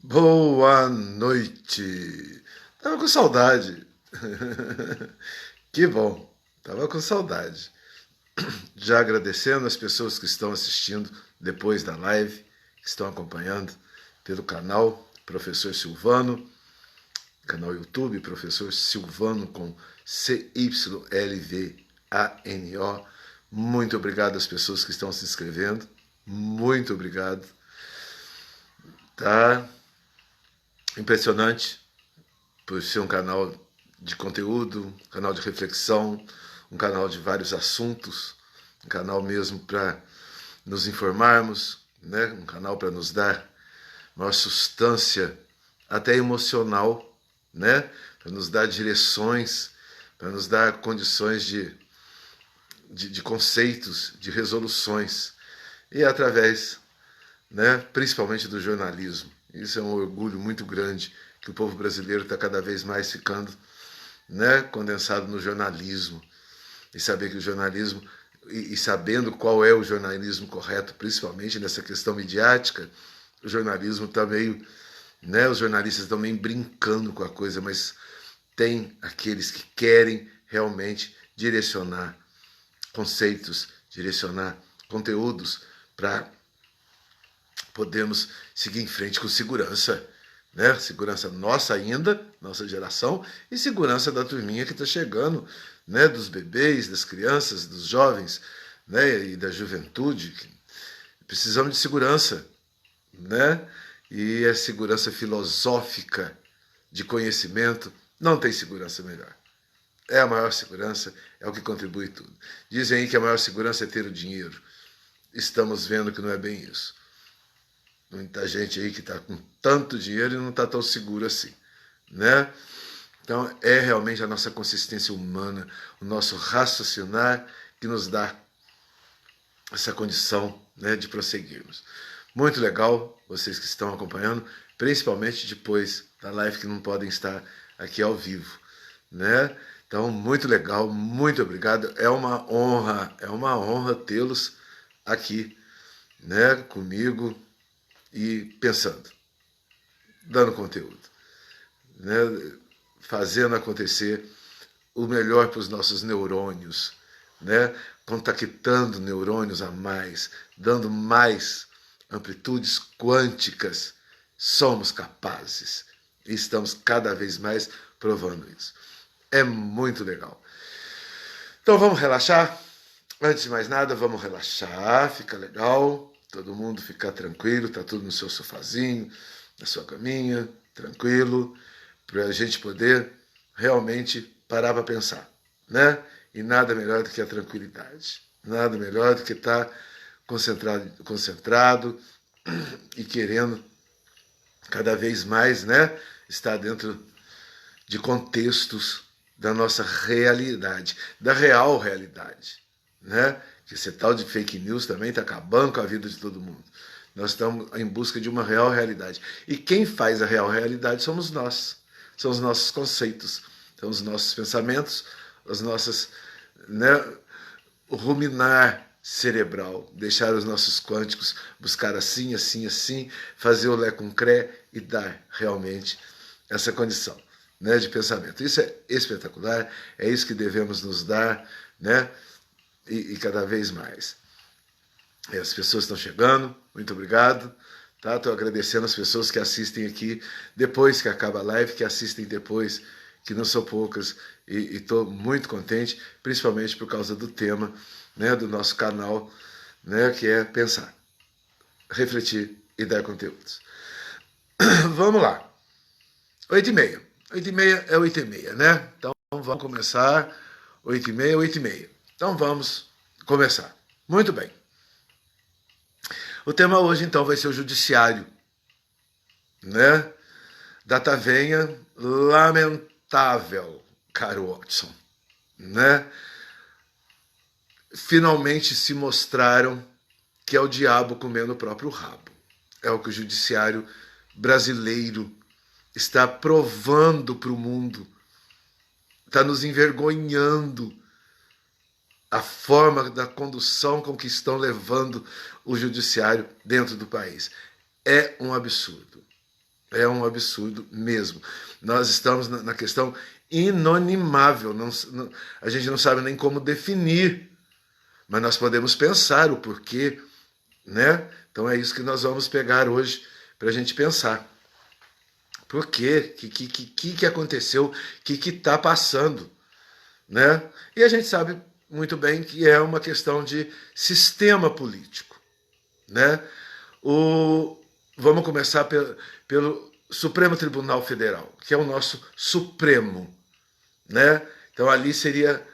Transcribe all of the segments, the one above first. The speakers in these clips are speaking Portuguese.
Boa noite. Tava com saudade. Que bom. Tava com saudade. Já agradecendo as pessoas que estão assistindo depois da live, que estão acompanhando pelo canal Professor Silvano, canal YouTube Professor Silvano com Cylvano. Muito obrigado às pessoas que estão se inscrevendo. Muito obrigado. Tá impressionante por ser um canal de conteúdo, um canal de reflexão, um canal de vários assuntos, um canal mesmo para nos informarmos, né? Um canal para nos dar maior substância, até emocional, né? Para nos dar direções, para nos dar condições de conceitos, de resoluções, e através, né, principalmente do jornalismo. Isso é um orgulho muito grande, que o povo brasileiro está cada vez mais ficando, né, condensado no jornalismo. E saber que o jornalismo, e sabendo qual é o jornalismo correto, principalmente nessa questão midiática, o jornalismo está meio, né, os jornalistas estão meio brincando com a coisa, mas tem aqueles que querem realmente direcionar conceitos, direcionar conteúdos para podemos seguir em frente com segurança, né? Segurança nossa ainda, nossa geração, e segurança da turminha que está chegando, né? Dos bebês, das crianças, dos jovens, né? E da juventude. Precisamos de segurança, né? E a segurança filosófica de conhecimento não tem segurança melhor. É a maior segurança, é o que contribui tudo. Dizem aí que a maior segurança é ter o dinheiro. Estamos vendo que não é bem isso. Muita gente aí que está com tanto dinheiro e não está tão seguro assim, né? Então é realmente a nossa consistência humana, o nosso raciocinar que nos dá essa condição, né, de prosseguirmos. Muito legal vocês que estão acompanhando, principalmente depois da live que não podem estar aqui ao vivo, né? Então muito legal, muito obrigado. É uma honra tê-los aqui, né, comigo. E pensando, dando conteúdo, né? Fazendo acontecer o melhor para os nossos neurônios, né? Contactando neurônios a mais, dando mais amplitudes quânticas. Somos capazes e estamos cada vez mais provando isso. É muito legal. Então vamos relaxar? Antes de mais nada, vamos relaxar, fica legal. Todo mundo ficar tranquilo, tá tudo no seu sofazinho, na sua caminha, tranquilo, para a gente poder realmente parar para pensar, né? E nada melhor do que a tranquilidade, nada melhor do que estar concentrado e querendo cada vez mais, né, estar dentro de contextos da nossa realidade, da real realidade, né? Que esse tal de fake news também está acabando com a vida de todo mundo. Nós estamos em busca de uma real realidade. E quem faz a real realidade somos nós. São os nossos conceitos, são os nossos pensamentos, as nossas, né, o ruminar cerebral, deixar os nossos quânticos buscar assim, assim, assim, fazer o lé com cré e dar realmente essa condição, né, de pensamento. Isso é espetacular, é isso que devemos nos dar, né? E cada vez mais. E as pessoas estão chegando, muito obrigado. Tá? Estou agradecendo as pessoas que assistem aqui depois que acaba a live, que assistem depois, que não são poucas. E estou muito contente, principalmente por causa do tema, né, do nosso canal, né, que é pensar, refletir e dar conteúdos. Vamos lá. 8h30. 8h30 é 8h30, né? Então vamos começar. 8h30, 8h30. Então vamos começar. Muito bem. O tema hoje então vai ser o judiciário, né? Data venha lamentável, caro Watson, né? Finalmente se mostraram que é o diabo comendo o próprio rabo. É o que o judiciário brasileiro está provando para o mundo, está nos envergonhando a forma da condução com que estão levando o judiciário dentro do país. É um absurdo. É um absurdo mesmo. Nós estamos na questão inonimável. A gente não sabe nem como definir, mas nós podemos pensar o porquê, né? Então é isso que nós vamos pegar hoje para a gente pensar. Por quê? Que aconteceu? O que está passando? Né? E a gente sabe muito bem que é uma questão de sistema político. Né? Vamos começar pelo Supremo Tribunal Federal, que é o nosso Supremo. Né? Então ali seria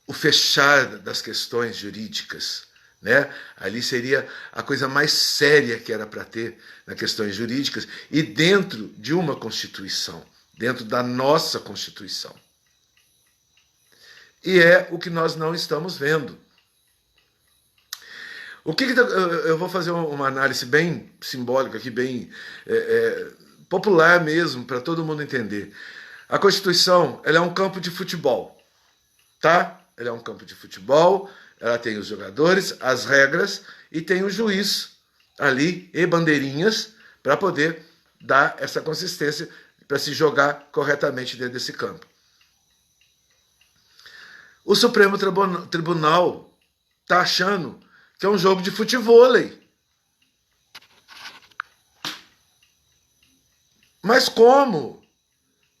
o fechar das questões jurídicas. Né? Ali seria a coisa mais séria que era para ter nas questões jurídicas e dentro de uma Constituição, dentro da nossa Constituição. E é o que nós não estamos vendo. Eu vou fazer uma análise bem simbólica aqui, bem popular mesmo, para todo mundo entender. A Constituição, ela é um campo de futebol, tá? Ela é um campo de futebol, ela tem os jogadores, as regras e tem o juiz ali e bandeirinhas para poder dar essa consistência para se jogar corretamente dentro desse campo. O Supremo Tribunal está achando que é um jogo de futevôlei. Mas como?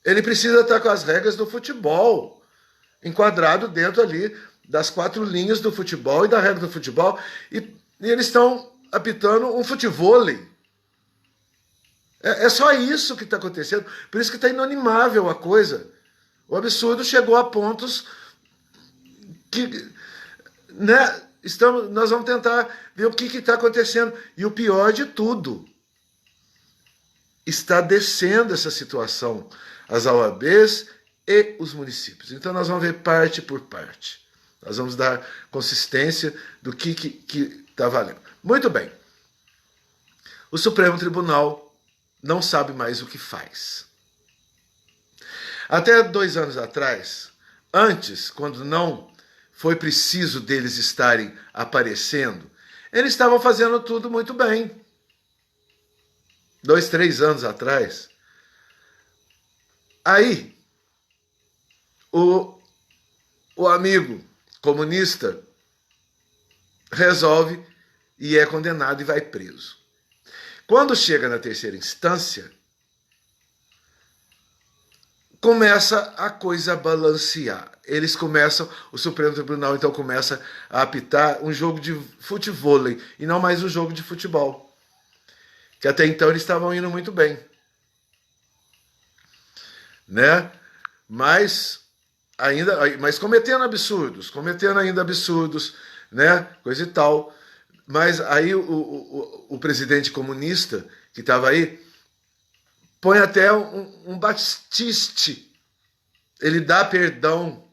Ele precisa estar com as regras do futebol, enquadrado dentro ali das 4 linhas do futebol e da regra do futebol, e eles estão apitando um futevôlei. É só isso que está acontecendo, por isso que está inanimável a coisa. O absurdo chegou a pontos que, né, nós vamos tentar ver o que está acontecendo. E o pior de tudo, está descendo essa situação, as OABs e os municípios. Então nós vamos ver parte por parte. Nós vamos dar consistência do que está valendo. Muito bem. O Supremo Tribunal não sabe mais o que faz. Até 2 anos atrás, antes, quando não foi preciso deles estarem aparecendo, eles estavam fazendo tudo muito bem. 2, 3 anos atrás. Aí, o amigo comunista resolve e é condenado e vai preso. Quando chega na 3ª instância, começa a coisa a balancear. O Supremo Tribunal então começa a apitar um jogo de futevôlei e não mais um jogo de futebol. Que até então eles estavam indo muito bem. Né? Mas cometendo ainda absurdos, né? Coisa e tal. Mas aí o presidente comunista que estava aí põe até um Batiste. Ele dá perdão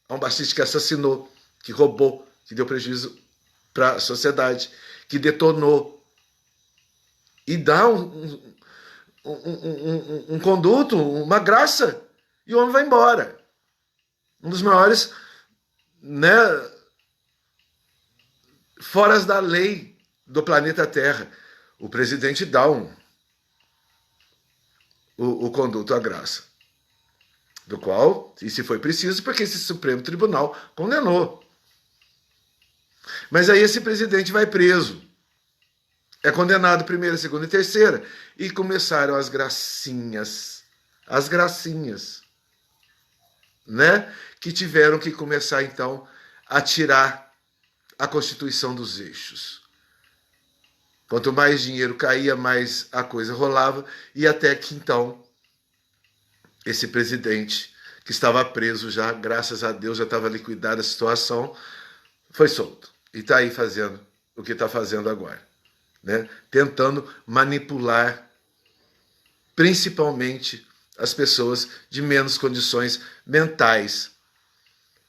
a um Batiste que assassinou, que roubou, que deu prejuízo para a sociedade, que detonou. E dá um conduto, uma graça, e o homem vai embora. Um dos maiores, né, foras da lei do planeta Terra. O presidente dá o conduto à graça. Do qual, e se foi preciso, porque esse Supremo Tribunal condenou. Mas aí esse presidente vai preso. É condenado 1ª, 2ª e 3ª. E começaram as gracinhas. As gracinhas. Né? Que tiveram que começar, então, a tirar a Constituição dos eixos. Quanto mais dinheiro caía, mais a coisa rolava. E até que, então, esse presidente, que estava preso já, graças a Deus, já estava liquidada a situação, foi solto. E está aí fazendo o que está fazendo agora. Né? Tentando manipular principalmente as pessoas de menos condições mentais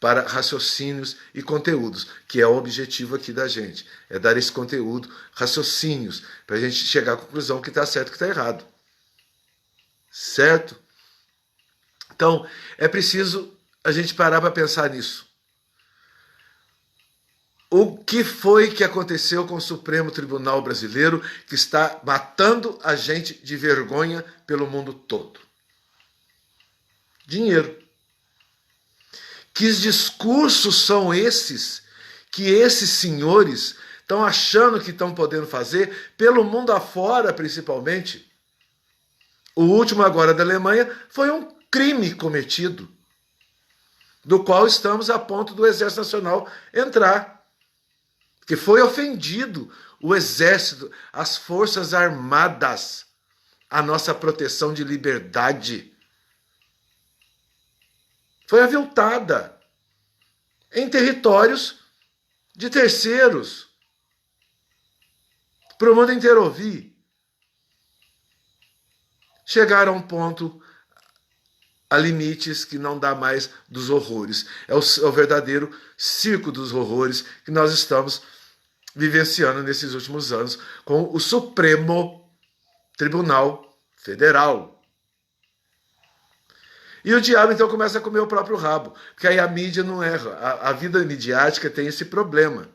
para raciocínios e conteúdos, que é o objetivo aqui da gente, é dar esse conteúdo, raciocínios, para a gente chegar à conclusão que está certo e que está errado. Certo? Então, é preciso a gente parar para pensar nisso. O que foi que aconteceu com o Supremo Tribunal Brasileiro, que está matando a gente de vergonha pelo mundo todo? Dinheiro. Que discursos são esses que esses senhores estão achando que estão podendo fazer pelo mundo afora, principalmente? O último agora da Alemanha foi um crime cometido, do qual estamos a ponto do Exército Nacional entrar. Que foi ofendido o Exército, as Forças Armadas, a nossa proteção de liberdade. Foi aviltada em territórios de terceiros, para o mundo inteiro ouvir. Chegaram a um ponto, a limites que não dá mais dos horrores. É o verdadeiro circo dos horrores que nós estamos vivenciando nesses últimos anos com o Supremo Tribunal Federal. E o diabo então começa a comer o próprio rabo, porque aí a mídia não erra. A vida midiática tem esse problema.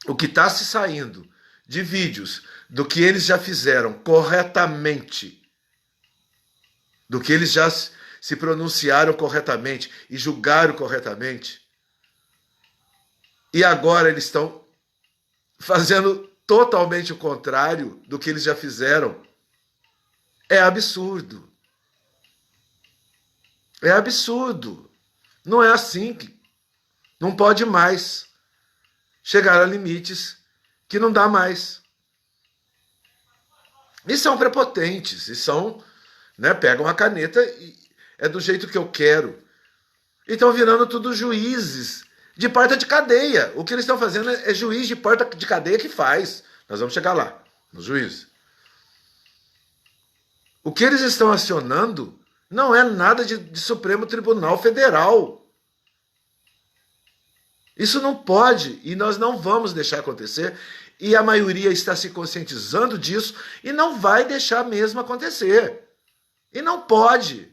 O que está se saindo de vídeos do que eles já fizeram corretamente, do que eles já se pronunciaram corretamente e julgaram corretamente, e agora eles estão fazendo totalmente o contrário do que eles já fizeram. É absurdo. É absurdo. Não é assim. Não pode mais chegar a limites que não dá mais. E são prepotentes. E são, pegam a caneta e é do jeito que eu quero. E estão virando tudo juízes de porta de cadeia. O que eles estão fazendo é juiz de porta de cadeia que faz. Nós vamos chegar lá, no juiz. O que eles estão acionando não é nada de Supremo Tribunal Federal. Isso não pode e nós não vamos deixar acontecer. E a maioria está se conscientizando disso e não vai deixar mesmo acontecer. E não pode.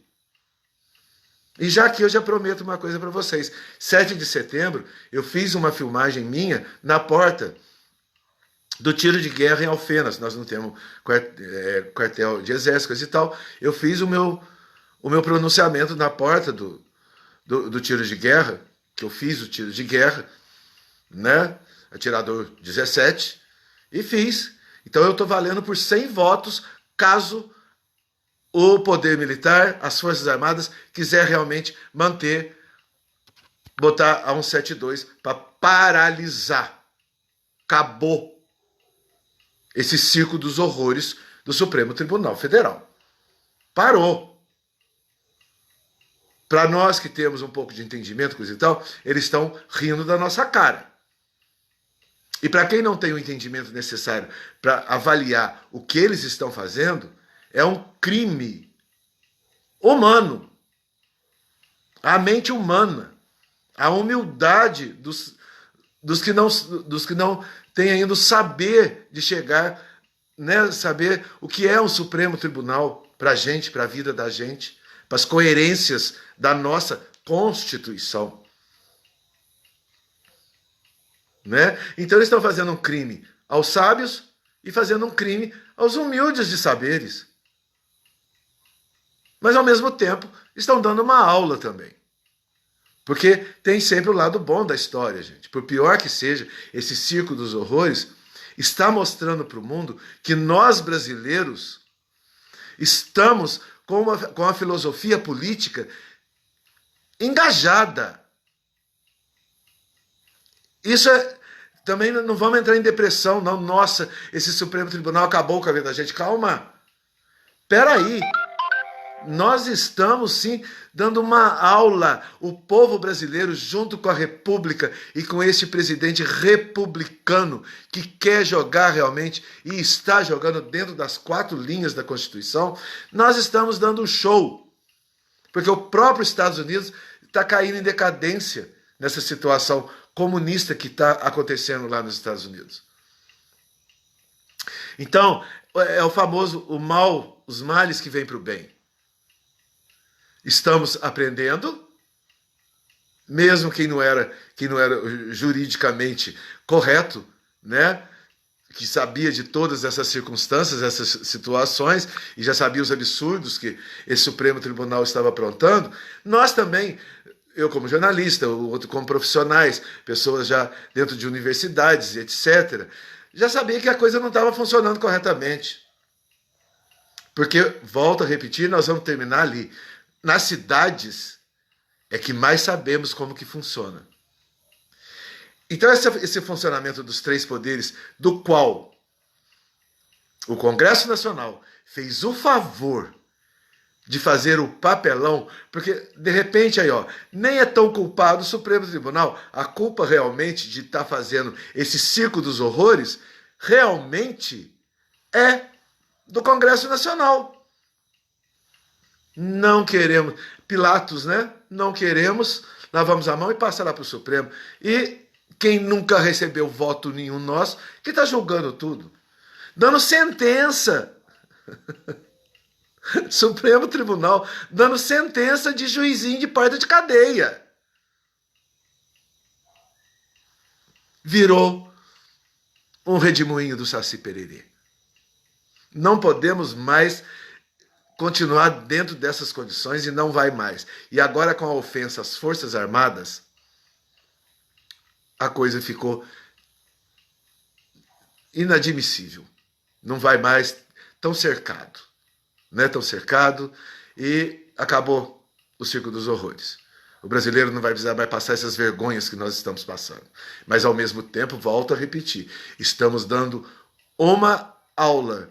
E já que eu já prometo uma coisa para vocês. 7 de setembro, eu fiz uma filmagem minha na porta do tiro de guerra em Alfenas. Nós não temos quartel de exército e tal. Eu fiz o meu pronunciamento na porta do tiro de guerra, que eu fiz o tiro de guerra, atirador 17, e fiz. Então eu estou valendo por 100 votos, caso o poder militar, as Forças Armadas, quiser realmente botar a 172 para paralisar. Acabou esse circo dos horrores do Supremo Tribunal Federal. Parou. Para nós que temos um pouco de entendimento, coisa e tal, eles estão rindo da nossa cara. E para quem não tem o entendimento necessário para avaliar o que eles estão fazendo, é um crime humano. A mente humana, a humildade dos que não têm ainda o saber de chegar, saber o que é um Supremo Tribunal para a gente, para a vida da gente, para as coerências da nossa Constituição. Então eles estão fazendo um crime aos sábios e fazendo um crime aos humildes de saberes. Mas, ao mesmo tempo, estão dando uma aula também. Porque tem sempre o lado bom da história, gente. Por pior que seja, esse circo dos horrores está mostrando para o mundo que nós, brasileiros, estamos com a filosofia política engajada. Isso também não vamos entrar em depressão, não. Nossa, esse Supremo Tribunal acabou com a vida da gente. Calma. Peraí. Nós estamos, sim, dando uma aula, o povo brasileiro, junto com a República e com este presidente republicano que quer jogar realmente e está jogando dentro das 4 linhas da Constituição, nós estamos dando um show. Porque o próprio Estados Unidos está caindo em decadência nessa situação comunista que está acontecendo lá nos Estados Unidos. Então, é o famoso o mal, os males que vêm para o bem. Estamos aprendendo mesmo quem não era juridicamente correto, né? Que sabia de todas essas circunstâncias, essas situações, e já sabia os absurdos que esse Supremo Tribunal estava aprontando, nós também, eu como jornalista, o outro como profissionais, pessoas já dentro de universidades, etc., já sabia que a coisa não estava funcionando corretamente. Porque, volto a repetir, nós vamos terminar ali. Nas cidades é que mais sabemos como que funciona. Então, esse funcionamento dos três poderes, do qual o Congresso Nacional fez o favor de fazer o papelão, porque, de repente, aí, ó, nem é tão culpado o Supremo Tribunal. A culpa realmente de estar fazendo esse circo dos horrores realmente é do Congresso Nacional. Não queremos, Pilatos, né? Não queremos, lavamos a mão e passa lá para o Supremo. E quem nunca recebeu voto nenhum nosso, que está julgando tudo, dando sentença. Supremo Tribunal dando sentença de juizinho de porta de cadeia. Virou um redemoinho do Saci Pererê. Não podemos mais continuar dentro dessas condições e não vai mais. E agora, com a ofensa às Forças Armadas, a coisa ficou inadmissível. Não vai mais, tão cercado. Né? Tão cercado e acabou o circo dos horrores. O brasileiro não vai precisar mais passar essas vergonhas que nós estamos passando. Mas, ao mesmo tempo, volto a repetir, estamos dando uma aula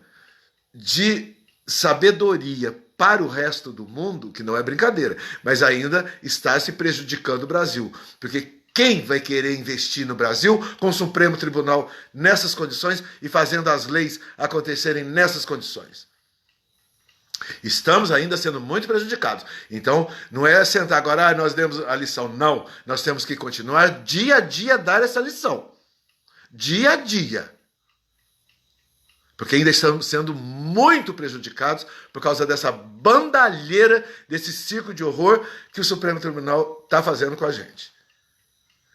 de sabedoria para o resto do mundo, que não é brincadeira, mas ainda está se prejudicando o Brasil. Porque quem vai querer investir no Brasil com o Supremo Tribunal nessas condições e fazendo as leis acontecerem nessas condições? Estamos ainda sendo muito prejudicados. Então, não é sentar agora, nós demos a lição. Não, nós temos que continuar dia a dia dar essa lição. Dia a dia. Porque ainda estamos sendo muito prejudicados por causa dessa bandalheira, desse circo de horror que o Supremo Tribunal está fazendo com a gente.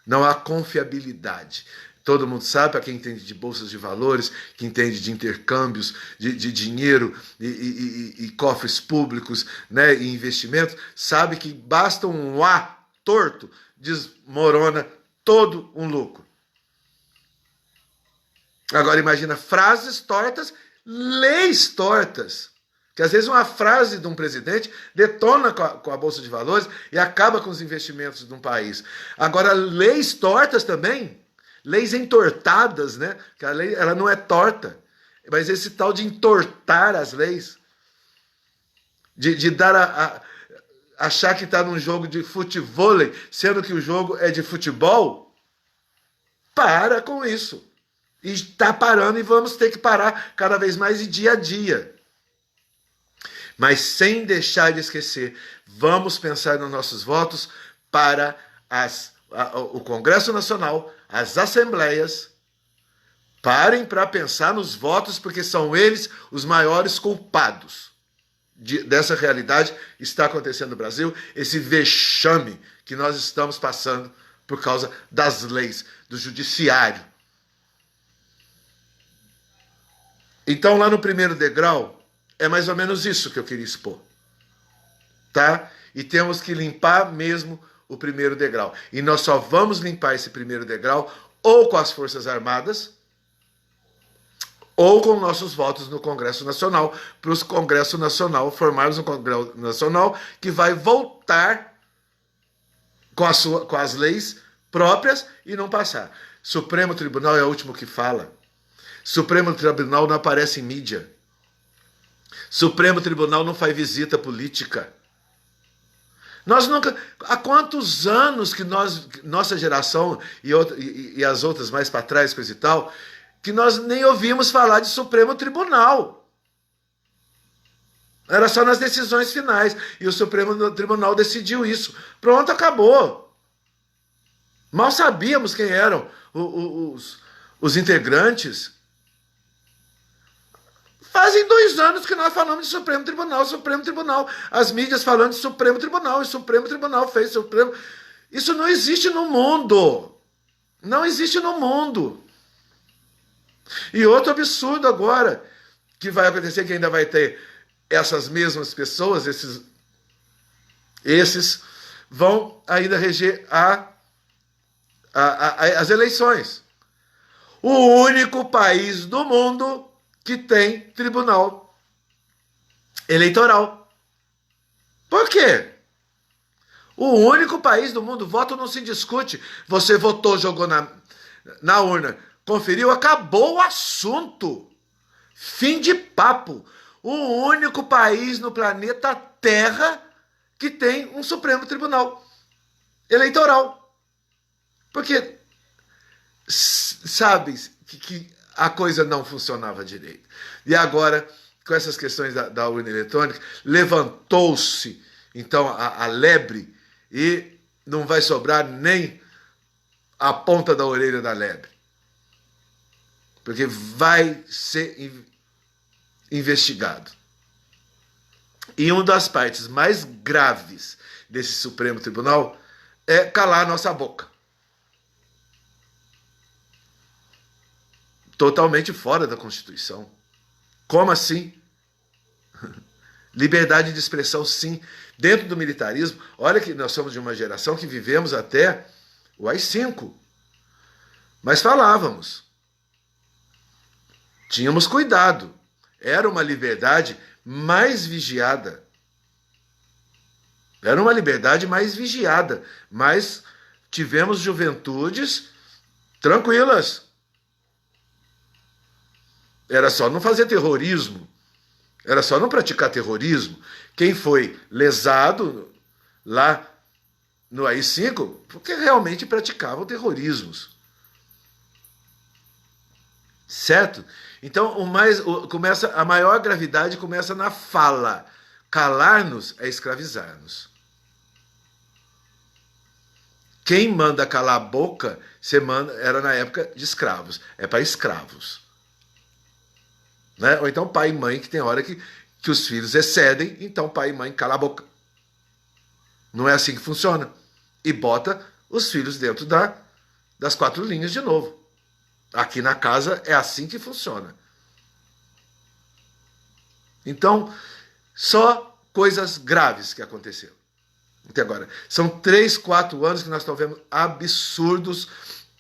Não há confiabilidade. Todo mundo sabe, para quem entende de bolsas de valores, que entende de intercâmbios de dinheiro e cofres públicos, né, e investimentos, sabe que basta um A torto, desmorona todo um lucro. Agora imagina frases tortas, leis tortas. Que às vezes uma frase de um presidente detona com a Bolsa de Valores e acaba com os investimentos de um país. Agora, leis tortas também, leis entortadas, né? Que a lei ela não é torta, mas esse tal de entortar as leis, de dar achar que está num jogo de futevôlei, sendo que o jogo é de futebol, para com isso. E está parando e vamos ter que parar cada vez mais e dia a dia. Mas sem deixar de esquecer, vamos pensar nos nossos votos para o Congresso Nacional, as assembleias. Parem para pensar nos votos, porque são eles os maiores culpados dessa realidade que está acontecendo no Brasil, esse vexame que nós estamos passando por causa das leis, do judiciário. Então, lá no primeiro degrau, é mais ou menos isso que eu queria expor. Tá? E temos que limpar mesmo o primeiro degrau. E nós só vamos limpar esse primeiro degrau ou com as Forças Armadas ou com nossos votos no Congresso Nacional, para o Congresso Nacional formarmos um Congresso Nacional que vai voltar com as leis próprias e não passar. Supremo Tribunal é o último que fala. Supremo Tribunal não aparece em mídia. Supremo Tribunal não faz visita política. Nós nunca... Há quantos anos que nossa geração e as outras mais para trás, coisa e tal, que nós nem ouvimos falar de Supremo Tribunal. Era só nas decisões finais. E o Supremo Tribunal decidiu isso. Pronto, acabou. Mal sabíamos quem eram os integrantes. Fazem 2 anos que nós falamos de Supremo Tribunal, Supremo Tribunal. As mídias falando de Supremo Tribunal, e Supremo Tribunal fez Supremo. Isso não existe no mundo. Não existe no mundo. E outro absurdo agora que vai acontecer, que ainda vai ter essas mesmas pessoas, esses vão ainda reger as eleições. O único país do mundo que tem tribunal eleitoral. Por quê? O único país do mundo, voto não se discute. Você votou, jogou na urna, conferiu, acabou o assunto. Fim de papo. O único país no planeta Terra que tem um Supremo Tribunal Eleitoral. Porque sabe que a coisa não funcionava direito. E agora, com essas questões da urna eletrônica, levantou-se então a lebre e não vai sobrar nem a ponta da orelha da lebre. Porque vai ser investigado. E uma das partes mais graves desse Supremo Tribunal é calar nossa boca. Totalmente fora da Constituição. Como assim? Liberdade de expressão, sim. Dentro do militarismo, olha que nós somos de uma geração que vivemos até o AI-5. Mas falávamos. Tínhamos cuidado. Era uma liberdade mais vigiada. Era uma liberdade mais vigiada. Mas tivemos juventudes tranquilas. Era só não fazer terrorismo. Era só não praticar terrorismo. Quem foi lesado lá no AI-5, porque realmente praticavam terrorismos. Certo? Então, a maior gravidade começa na fala. Calar-nos é escravizar-nos. Quem manda calar a boca, era na época de escravos. É para escravos. Né? Ou então pai e mãe, que tem hora que os filhos excedem, então pai e mãe cala a boca. Não é assim que funciona. E bota os filhos dentro das 4 linhas de novo. Aqui na casa é assim que funciona. Então, só coisas graves que aconteceram. Até agora. São 3, 4 anos que nós estamos vendo absurdos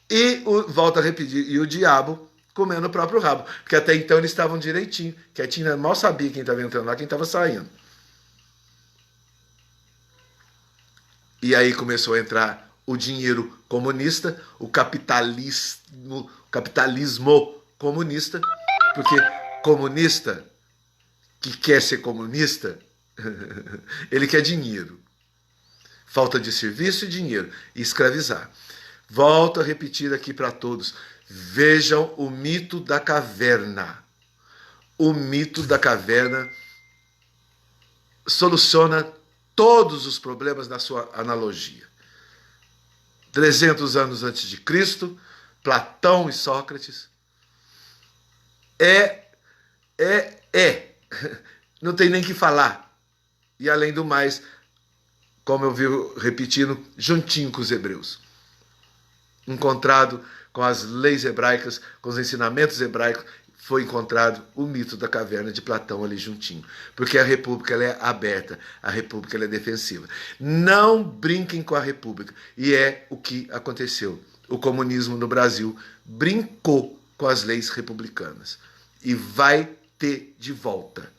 e, volto a repetir, e o diabo comendo o próprio rabo. Porque até então eles estavam direitinho. Quietinho, mal sabia quem estava entrando lá, quem estava saindo. E aí começou a entrar o dinheiro comunista, o capitalismo comunista, porque comunista que quer ser comunista, ele quer dinheiro. Falta de serviço e dinheiro. E escravizar. Volto a repetir aqui para todos. Vejam o mito da caverna. O mito da caverna soluciona todos os problemas na sua analogia. 300 anos antes de Cristo, Platão e Sócrates. Não tem nem que falar. E além do mais, como eu vivo repetindo, juntinho com os hebreus. Encontrado com as leis hebraicas, com os ensinamentos hebraicos, foi encontrado o mito da caverna de Platão ali juntinho. Porque a república ela é aberta, a república ela é defensiva. Não brinquem com a república. E é o que aconteceu. O comunismo no Brasil brincou com as leis republicanas. E vai ter de volta.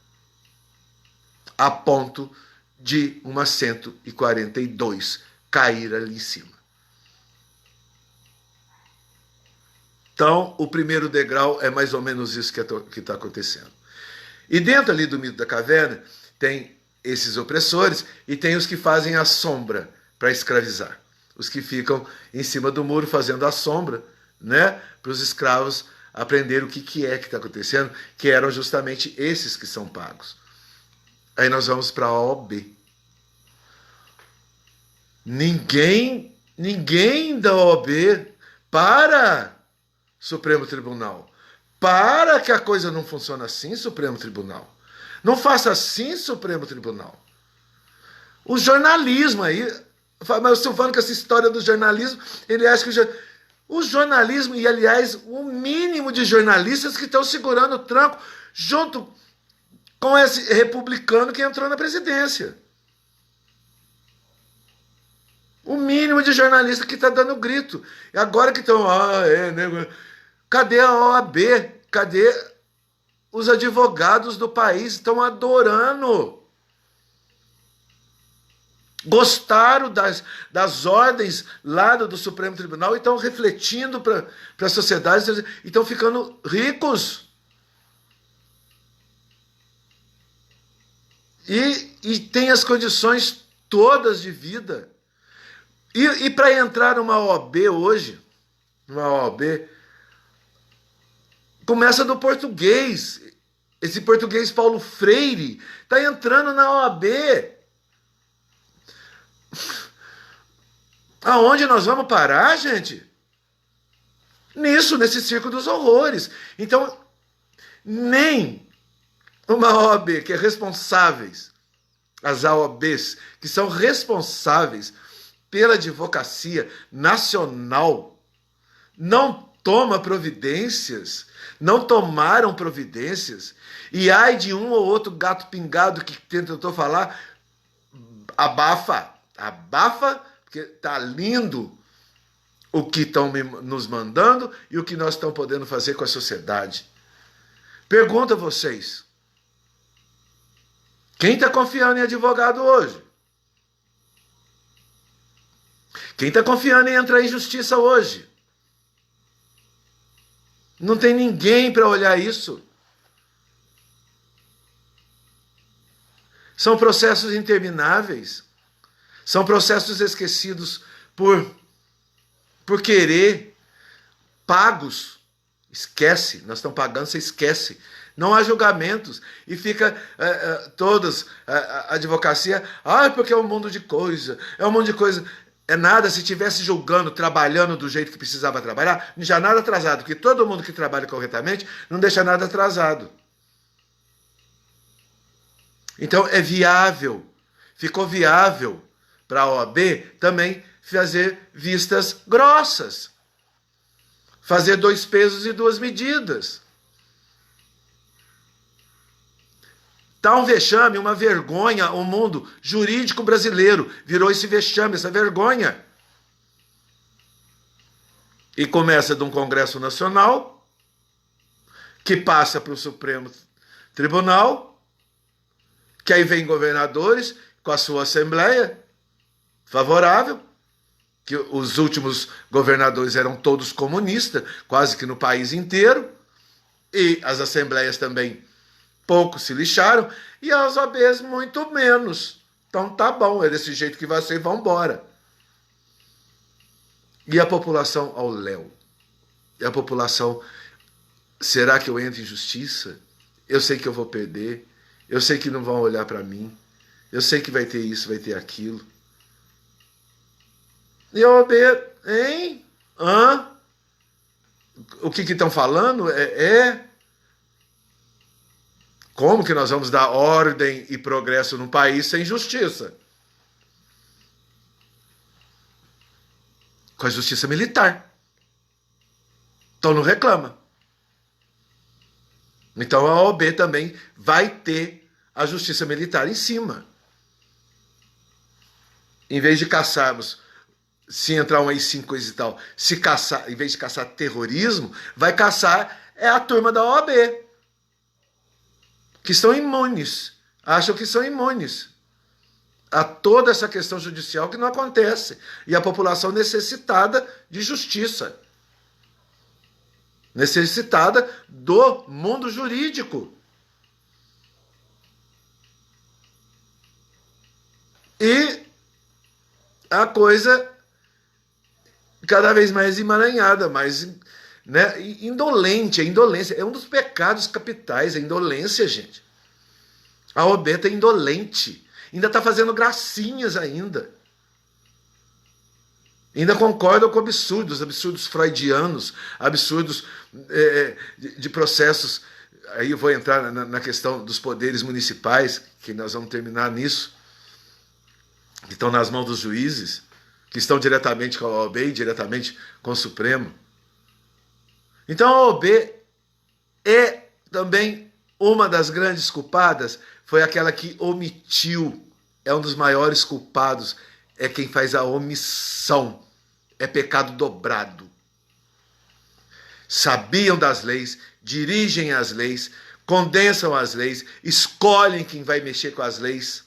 A ponto de uma 142 cair ali em cima. Então, o primeiro degrau é mais ou menos isso que está acontecendo. E dentro ali do mito da caverna, tem esses opressores e tem os que fazem a sombra para escravizar. Os que ficam em cima do muro fazendo a sombra, né, para os escravos aprenderem o que é que está acontecendo, que eram justamente esses que são pagos. Aí nós vamos para a OAB. Ninguém da OAB para Supremo Tribunal. Para que a coisa não funcione assim, Supremo Tribunal. Não faça assim, Supremo Tribunal. O jornalismo aí, Mas o Silvano, com essa história do jornalismo, ele acha que o jornalismo, e aliás, o mínimo de jornalistas que estão segurando o tranco junto com esse republicano que entrou na presidência. O mínimo de jornalista que está dando grito. E agora que estão, né? Cadê a OAB? Cadê os advogados do país? Estão adorando. Gostaram das ordens lá do Supremo Tribunal e estão refletindo para a sociedade e estão ficando ricos. E tem as condições todas de vida. E para entrar numa OAB hoje, numa OAB, começa do português. Esse português Paulo Freire está entrando na OAB. Aonde nós vamos parar, gente? Nisso, nesse circo dos horrores. Então, nem uma OAB que é responsáveis, as AOBs, que são responsáveis pela advocacia nacional, não toma providências, não tomaram providências, e ai de um ou outro gato pingado que tentou falar, abafa, porque tá lindo o que estão nos mandando e o que nós estamos podendo fazer com a sociedade. Pergunto a vocês, quem está confiando em advogado hoje? Quem está confiando em entrar em justiça hoje? Não tem ninguém para olhar isso. São processos intermináveis. São processos esquecidos por querer, pagos. Esquece, nós estamos pagando, você esquece. Não há julgamentos. E fica todos, a advocacia, porque é um mundo de coisa, é um mundo de coisa. É nada, se estivesse julgando, trabalhando do jeito que precisava trabalhar, não já nada atrasado, porque todo mundo que trabalha corretamente não deixa nada atrasado. Então é viável, ficou viável para a OAB também fazer vistas grossas, fazer 2 pesos e 2 medidas. Está um vexame, uma vergonha, o mundo jurídico brasileiro virou esse vexame, essa vergonha. E começa de um Congresso Nacional, que passa para o Supremo Tribunal, que aí vem governadores com a sua Assembleia favorável, que os últimos governadores eram todos comunistas, quase que no país inteiro, e as assembleias também poucos se lixaram, e as OABs muito menos. Então tá bom, é desse jeito que vai ser, vão embora. E a população ao léu? E a população, será que eu entro em justiça? Eu sei que eu vou perder, eu sei que não vão olhar para mim, eu sei que vai ter isso, vai ter aquilo. E a OAB, hein? O que estão falando como que nós vamos dar ordem e progresso num país sem justiça? Com a justiça militar. Então não reclama. Então a OAB também vai ter a justiça militar em cima. Em vez de caçarmos, se entrar um AI-5 coisa e tal, se caçar, em vez de caçar terrorismo, vai caçar a turma da OAB. Que são imunes, acham que são imunes a toda essa questão judicial que não acontece. E a população necessitada de justiça. Necessitada do mundo jurídico. E a coisa cada vez mais emaranhada, mais indolente. A indolência é um dos pecados capitais, a indolência, gente. A OAB está indolente, ainda está fazendo gracinhas ainda. Ainda concordam com absurdos freudianos, absurdos de processos. Aí eu vou entrar na questão dos poderes municipais, que nós vamos terminar nisso, que estão nas mãos dos juízes. que estão diretamente com a OAB e diretamente com o Supremo. Então a OAB é também uma das grandes culpadas, foi aquela que omitiu, é um dos maiores culpados, é quem faz a omissão, é pecado dobrado. Sabiam das leis, dirigem as leis, condensam as leis, escolhem quem vai mexer com as leis,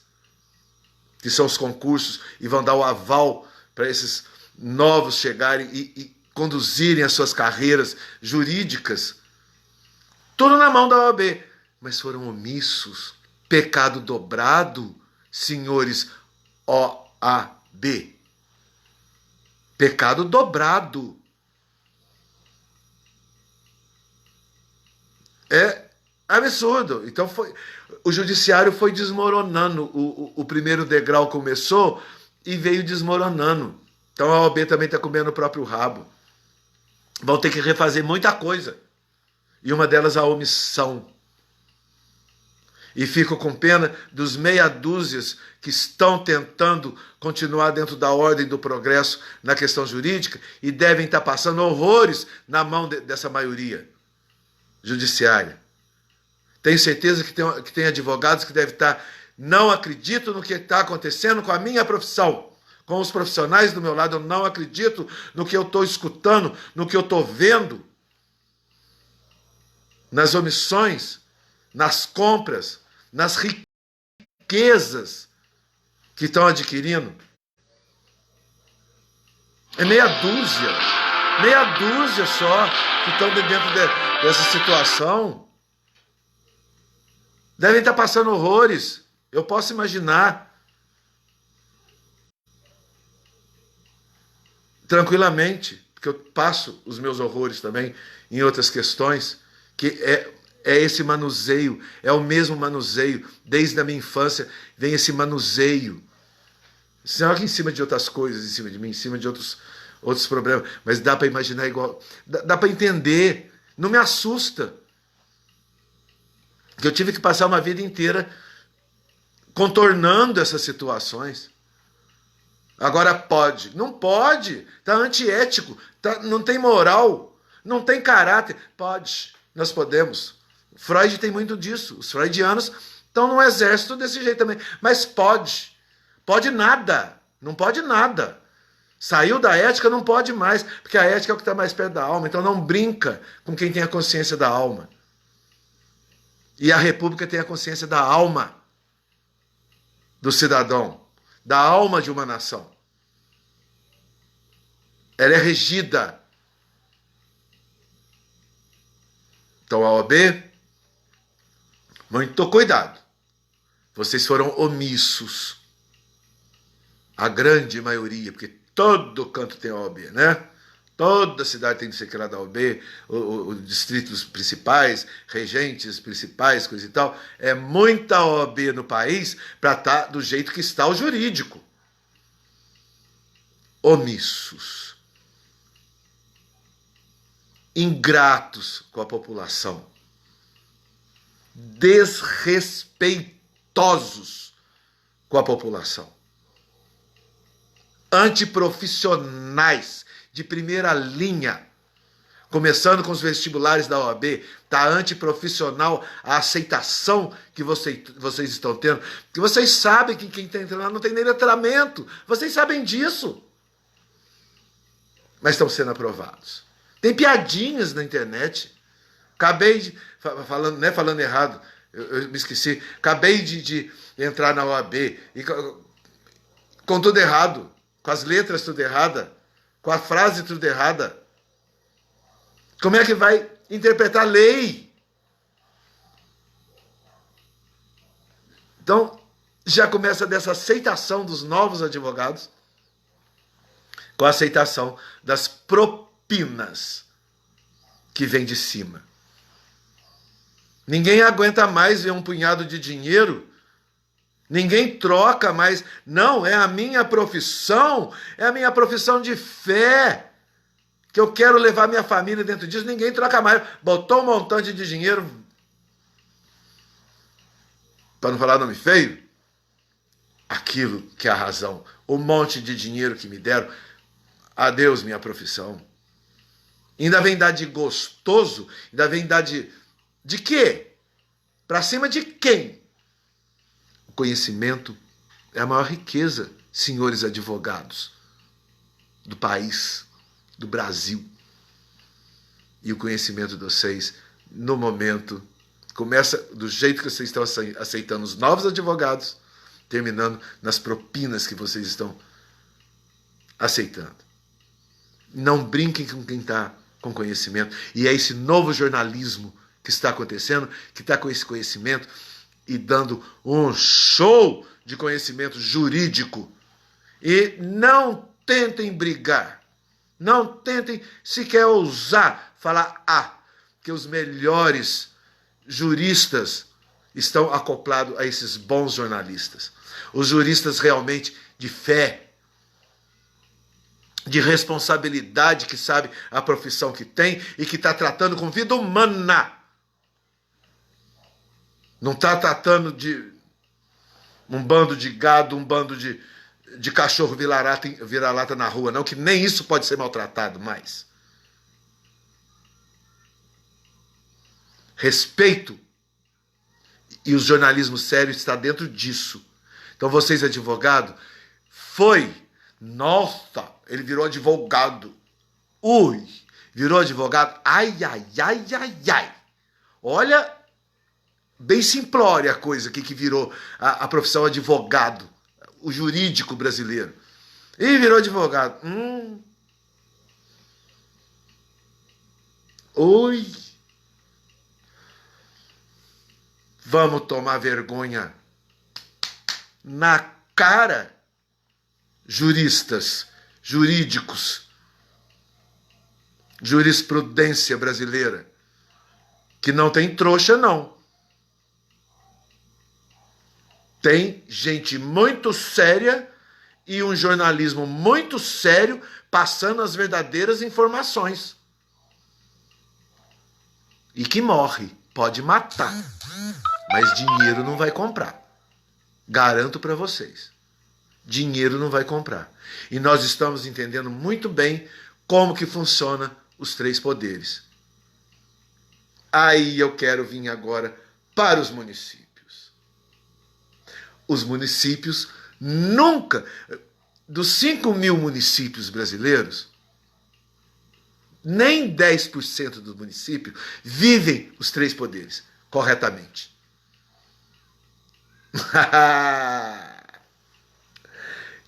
que são os concursos, e vão dar o aval para esses novos chegarem e conduzirem as suas carreiras jurídicas. Tudo na mão da OAB. Mas foram omissos. Pecado dobrado, senhores OAB. Pecado dobrado. É absurdo. Então o judiciário foi desmoronando. O primeiro degrau começou e veio desmoronando. Então a OAB também está comendo o próprio rabo. Vão ter que refazer muita coisa. E uma delas a omissão. E fico com pena dos meia dúzias que estão tentando continuar dentro da ordem do progresso na questão jurídica e devem estar passando horrores na mão dessa maioria judiciária. Tenho certeza que tem advogados que devem estar, não acredito no que está acontecendo com a minha profissão, com os profissionais do meu lado, eu não acredito no que eu estou escutando, no que eu estou vendo, nas omissões, nas compras, nas riquezas que estão adquirindo. É meia dúzia só que estão dentro dessa situação. Devem estar passando horrores, eu posso imaginar. Tranquilamente, porque eu passo os meus horrores também em outras questões, que é esse manuseio, é o mesmo manuseio, desde a minha infância vem esse manuseio. Não é que em cima de outras coisas, em cima de mim, em cima de outros problemas, mas dá para imaginar igual, dá para entender, não me assusta. Que eu tive que passar uma vida inteira contornando essas situações. Agora pode. Não pode. Está antiético. Não tem moral. Não tem caráter. Pode. Nós podemos. Freud tem muito disso. Os freudianos estão no exército desse jeito também. Mas pode. Pode nada. Não pode nada. Saiu da ética, não pode mais. Porque a ética é o que está mais perto da alma. Então não brinca com quem tem a consciência da alma. E a república tem a consciência da alma do cidadão. Da alma de uma nação. Ela é regida. Então a OAB, muito cuidado. Vocês foram omissos. A grande maioria, porque todo canto tem OAB, né? Toda cidade tem que ser criada a OAB, os distritos principais, regentes principais, coisa e tal. É muita OAB no país para estar do jeito que está o jurídico. Omissos. Ingratos com a população. Desrespeitosos com a população. Antiprofissionais. De primeira linha, começando com os vestibulares da OAB, está antiprofissional a aceitação que vocês estão tendo, porque vocês sabem que quem está entrando lá não tem nem letramento, vocês sabem disso, mas estão sendo aprovados. Tem piadinhas na internet, acabei de, falando errado, eu me esqueci, acabei de entrar na OAB, e com tudo errado, com as letras tudo errada, com a frase tudo errada. Como é que vai interpretar a lei? Então, já começa dessa aceitação dos novos advogados com a aceitação das propinas que vem de cima. Ninguém aguenta mais ver um punhado de dinheiro. Ninguém troca mais. Não, é a minha profissão de fé, que eu quero levar minha família dentro disso. Ninguém troca mais. Botou um montante de dinheiro, para não falar nome feio, aquilo que é a razão. O monte de dinheiro que me deram, adeus minha profissão. Ainda vem dar de gostoso, ainda vem dar de quê? Para cima de quem? O conhecimento é a maior riqueza, senhores advogados do país, do Brasil. E o conhecimento de vocês, no momento, começa do jeito que vocês estão aceitando os novos advogados, terminando nas propinas que vocês estão aceitando. Não brinquem com quem está com conhecimento. E é esse novo jornalismo que está acontecendo, que está com esse conhecimento e dando um show de conhecimento jurídico. E não tentem brigar. Não tentem sequer ousar falar que os melhores juristas estão acoplados a esses bons jornalistas. Os juristas realmente de fé, de responsabilidade, que sabe a profissão que tem e que está tratando com vida humana. Não está tratando de um bando de gado, um bando de cachorro vira-lata na rua, não, que nem isso pode ser maltratado mais. Respeito e o jornalismo sério está dentro disso. Então vocês, advogado, nossa, ele virou advogado. Ui, virou advogado. Ai, ai, ai, ai, ai. Olha, bem simplória a coisa que virou a profissão advogado, o jurídico brasileiro. E virou advogado. Ui. Vamos tomar vergonha na cara, juristas, jurídicos, jurisprudência brasileira, que não tem trouxa, não. Tem gente muito séria e um jornalismo muito sério passando as verdadeiras informações. E que morre, pode matar, mas dinheiro não vai comprar. Garanto para vocês. Dinheiro não vai comprar. E nós estamos entendendo muito bem como que funciona os três poderes. Aí eu quero vir agora para os municípios. Os municípios nunca, dos 5.000 municípios brasileiros, nem 10% dos municípios vivem os três poderes corretamente.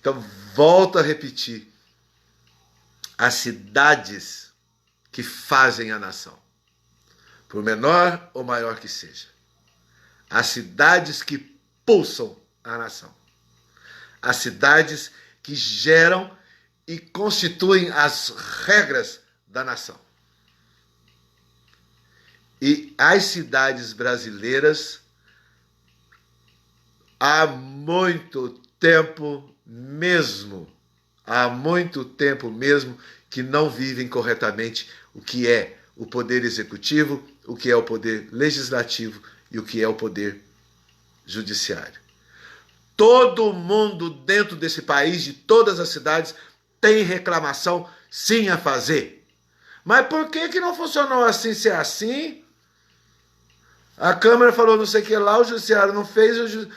Então, volto a repetir. As cidades que fazem a nação, por menor ou maior que seja. As cidades que pulsam a nação. As cidades que geram e constituem as regras da nação. E as cidades brasileiras, há muito tempo mesmo que não vivem corretamente o que é o poder executivo, o que é o poder legislativo e o que é o poder judiciário. Todo mundo dentro desse país, de todas as cidades, tem reclamação sim a fazer. Mas por que não funcionou assim, se é assim? A Câmara falou não sei o que lá, o Judiciário não fez,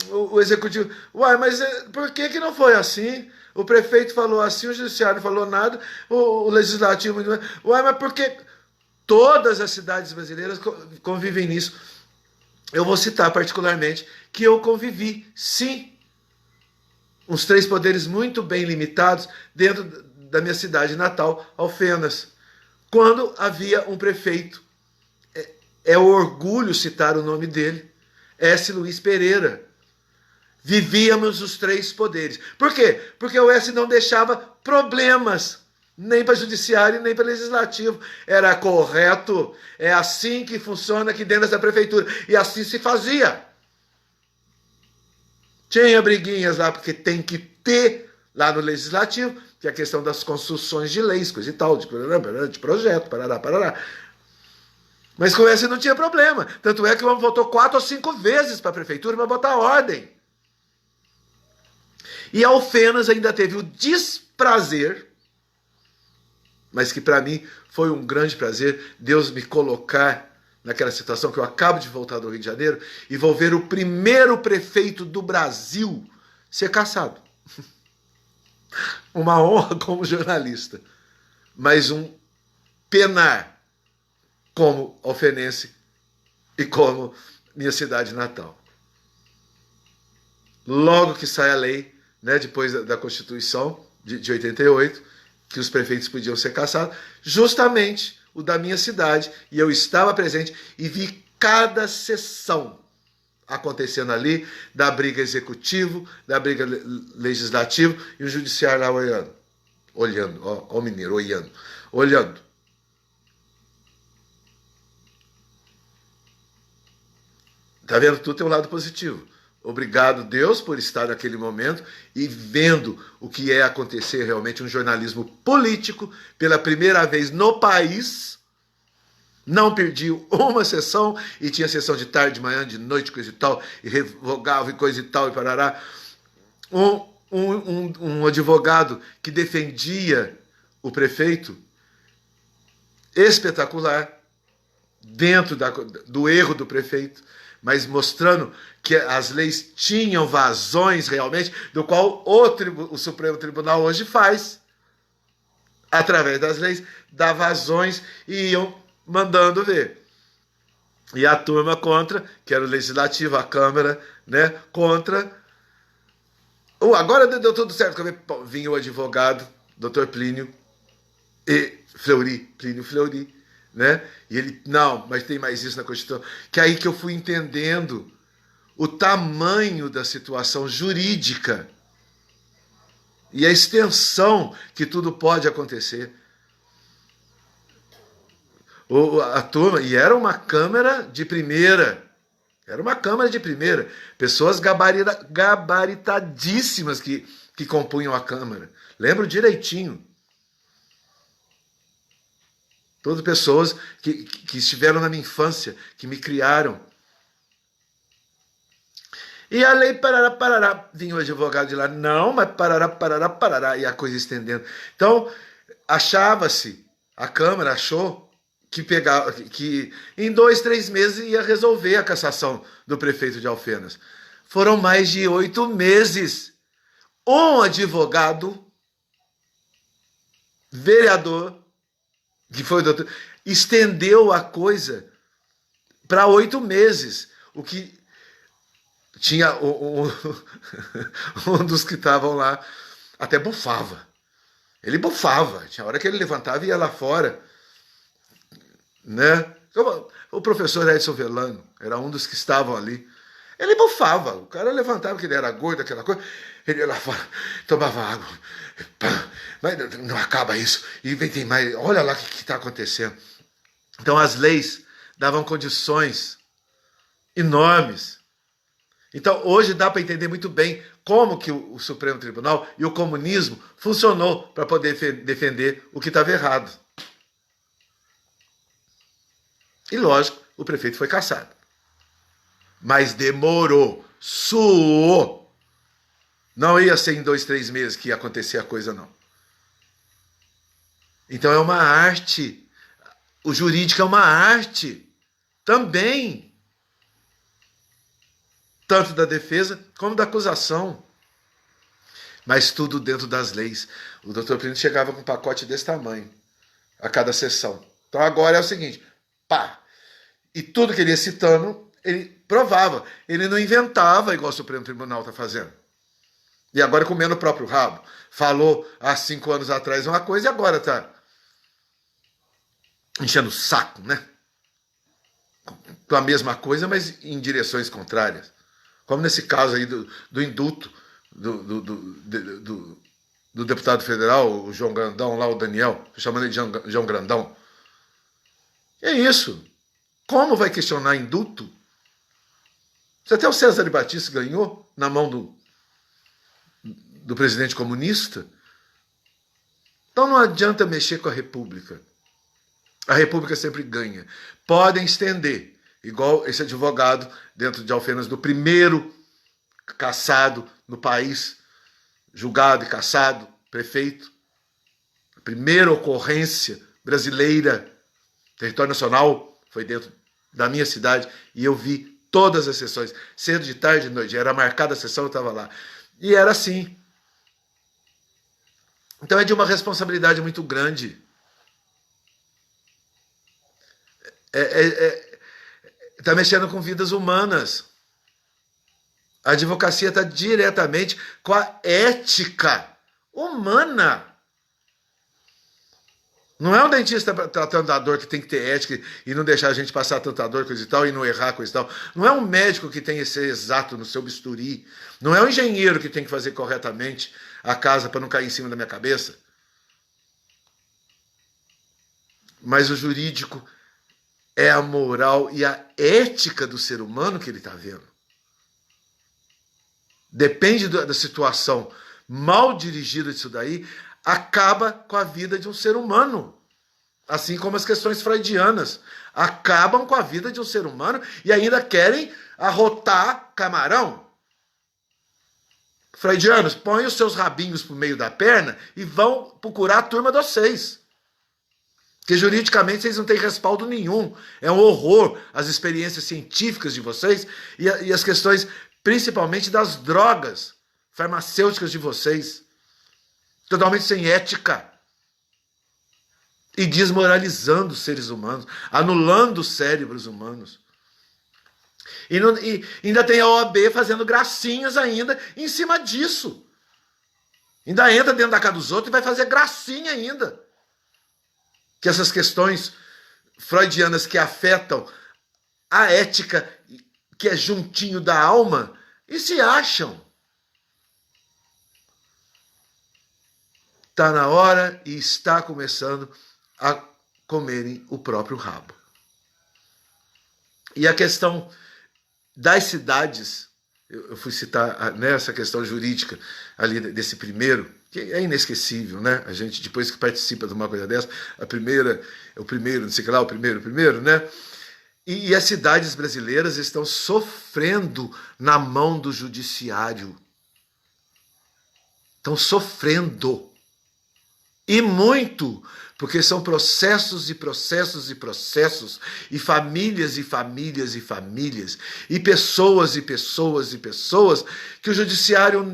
o Executivo... Uai, mas por que não foi assim? O prefeito falou assim, o Judiciário não falou nada, o Legislativo... Uai, mas por que... Todas as cidades brasileiras convivem nisso. Eu vou citar particularmente que eu convivi, sim, uns três poderes muito bem limitados dentro da minha cidade natal, Alfenas, quando havia um prefeito. É um orgulho citar o nome dele, S. Luiz Pereira. Vivíamos os três poderes. Por quê? Porque o S não deixava problemas, nem para judiciário, nem para legislativo. Era correto, é assim que funciona aqui dentro da prefeitura. E assim se fazia. Tinha briguinhas lá, porque tem que ter lá no legislativo, que é a questão das construções de leis, coisa e tal, de projeto, parará. Mas com esse não tinha problema. Tanto é que o homem voltou 4 ou 5 vezes para a prefeitura para botar ordem. E Alfenas ainda teve o desprazer, mas que para mim foi um grande prazer, Deus me colocar naquela situação que eu acabo de voltar do Rio de Janeiro e vou ver o primeiro prefeito do Brasil ser cassado. Uma honra como jornalista, mas um penar como alfenense e como minha cidade natal. Logo que sai a lei, né, depois da Constituição de 88, que os prefeitos podiam ser cassados, justamente o da minha cidade, e eu estava presente e vi cada sessão acontecendo ali, da briga executivo, da briga legislativo, e o judiciário lá olhando, ó, o mineiro, olhando. Tá vendo? Tudo tem um lado positivo. Obrigado, Deus, por estar naquele momento e vendo o que é acontecer realmente, um jornalismo político, pela primeira vez no país. Não perdi uma sessão, e tinha sessão de tarde, de manhã, de noite, coisa e tal, e revogava e coisa e tal, e parará. Um advogado que defendia o prefeito, espetacular, dentro do erro do prefeito, mas mostrando que as leis tinham vazões realmente, do qual o Supremo Tribunal hoje faz, através das leis, dá vazões e iam mandando ver. E a turma contra, que era o Legislativo, a Câmara, né, contra. Agora deu tudo certo. Vinha o advogado, Dr. Plínio Fleury, né? E ele, não, mas tem mais isso na Constituição. Que é aí que eu fui entendendo o tamanho da situação jurídica e a extensão que tudo pode acontecer. A turma, e era uma Câmara de primeira. Era uma Câmara de primeira. Pessoas gabaritadíssimas que compunham a Câmara. Lembro direitinho. Todas pessoas que estiveram na minha infância, que me criaram. E a lei parará. Vinha o advogado de lá, não, mas parará. E a coisa estendendo. Então, achava-se, a Câmara achou que em 2, 3 meses ia resolver a cassação do prefeito de Alfenas. Foram mais de 8 meses. Um advogado, vereador, que foi o doutor, estendeu a coisa para 8 meses. O que tinha um dos que estavam lá até bufava. Ele bufava. Tinha hora que ele levantava e ia lá fora. Né? O professor Edson Velano era um dos que estavam ali. Ele bufava, o cara levantava, que ele era gordo, aquela coisa, ele ia lá fora, tomava água, mas não acaba isso, e tem mais, olha lá o que está acontecendo. Então as leis davam condições enormes. Então hoje dá para entender muito bem como que o Supremo Tribunal e o comunismo funcionou para poder defender o que estava errado. E lógico, o prefeito foi cassado. Mas demorou, suou. Não ia ser em 2, 3 meses que ia acontecer a coisa, não. Então é uma arte. O jurídico é uma arte também. Tanto da defesa como da acusação. Mas tudo dentro das leis. O doutor Plínio chegava com um pacote desse tamanho a cada sessão. Então agora é o seguinte, pá. E tudo que ele ia citando, ele provava. Ele não inventava igual o Supremo Tribunal está fazendo. E agora comendo o próprio rabo. Falou há 5 anos atrás uma coisa e agora está enchendo o saco, né? Com a mesma coisa, mas em direções contrárias. Como nesse caso aí do indulto do deputado federal, o João Grandão, lá o Daniel, chamando ele de João Grandão. É isso. Como vai questionar indulto? Se até o César de Batista ganhou na mão do presidente comunista, então não adianta mexer com a República. A República sempre ganha. Podem estender, igual esse advogado dentro de Alfenas, do primeiro cassado no país, julgado e cassado, prefeito. A primeira ocorrência brasileira, território nacional, foi dentro da minha cidade, e eu vi todas as sessões, cedo, de tarde, de noite, era marcada a sessão, eu estava lá. E era assim. Então é de uma responsabilidade muito grande. Está mexendo com vidas humanas. A advocacia está diretamente com a ética humana. Não é um dentista tratando a dor que tem que ter ética e não deixar a gente passar tanta dor, coisa e tal, e não errar, coisa e tal. Não é um médico que tem que ser exato no seu bisturi. Não é um engenheiro que tem que fazer corretamente a casa para não cair em cima da minha cabeça. Mas o jurídico é a moral e a ética do ser humano que ele está vendo. Depende da situação mal dirigida disso daí, acaba com a vida de um ser humano. Assim como as questões freudianas acabam com a vida de um ser humano e ainda querem arrotar camarão. Freudianos, põem os seus rabinhos por meio da perna e vão procurar a turma de vocês. Porque juridicamente vocês não têm respaldo nenhum. É um horror as experiências científicas de vocês e as questões principalmente das drogas farmacêuticas de vocês. Totalmente sem ética. E desmoralizando os seres humanos, anulando os cérebros humanos. E ainda tem a OAB fazendo gracinhas ainda em cima disso. Ainda entra dentro da casa dos outros e vai fazer gracinha ainda. Que essas questões freudianas que afetam a ética, que é juntinho da alma, e se acham. Está na hora e está começando a comerem o próprio rabo. E a questão das cidades, eu fui citar nessa questão jurídica ali desse primeiro, que é inesquecível, né? A gente, depois que participa de uma coisa dessa, o primeiro, não sei o que lá, o primeiro, né? E as cidades brasileiras estão sofrendo na mão do judiciário. Estão sofrendo. E muito, porque são processos e processos e processos, e famílias e famílias e famílias, e pessoas e pessoas e pessoas, que o judiciário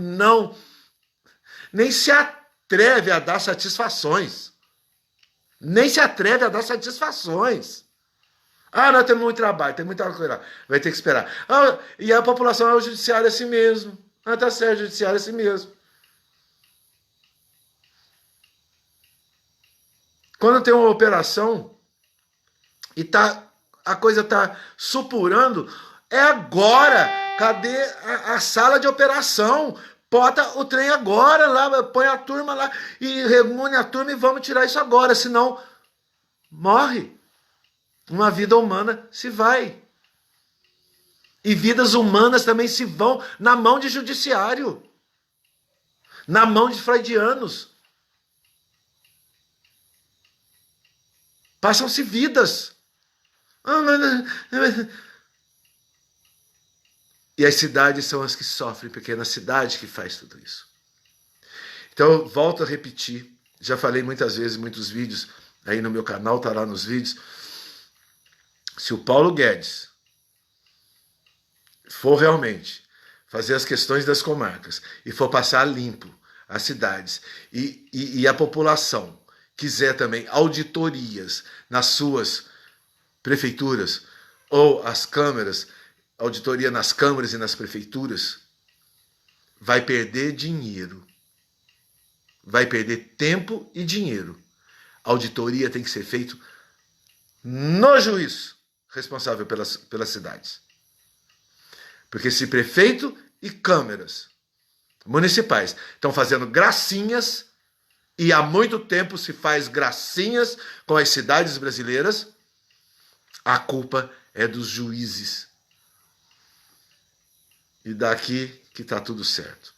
nem se atreve a dar satisfações. Nem se atreve a dar satisfações. Ah, nós temos muito trabalho, tem muita coisa. Vai ter que esperar. Ah, e a população é o judiciário assim mesmo. Ah, tá certo, o judiciário é assim mesmo. Quando tem uma operação e a coisa está supurando, é agora. Cadê a sala de operação? Bota o trem agora lá, põe a turma lá e reúne a turma e vamos tirar isso agora, senão morre. Uma vida humana se vai. E vidas humanas também se vão na mão de judiciário. Na mão de freudianos. Passam-se vidas. E as cidades são as que sofrem, pequena cidade que faz tudo isso. Então, eu volto a repetir. Já falei muitas vezes, muitos vídeos, aí no meu canal, tá lá nos vídeos. Se o Paulo Guedes for realmente fazer as questões das comarcas e for passar limpo as cidades e a população quiser também auditorias nas suas prefeituras ou as câmaras, auditoria nas câmaras e nas prefeituras, vai perder dinheiro. Vai perder tempo e dinheiro. A auditoria tem que ser feita no juiz responsável pelas cidades. Porque se prefeito e câmaras municipais estão fazendo gracinhas, e há muito tempo se faz gracinhas com as cidades brasileiras, a culpa é dos juízes. E daqui que está tudo certo.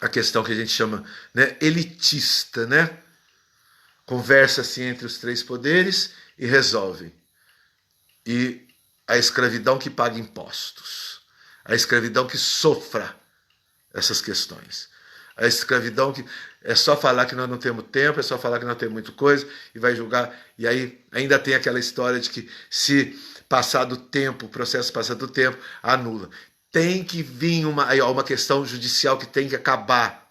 A questão que a gente chama, né, elitista, né? Conversa-se entre os três poderes e resolvem. E a escravidão que paga impostos. A escravidão que sofra essas questões. A escravidão que é só falar que nós não temos tempo, é só falar que nós temos muita coisa e vai julgar. E aí ainda tem aquela história de que se passar do tempo, o processo passar do tempo, anula. Tem que vir uma questão judicial que tem que acabar.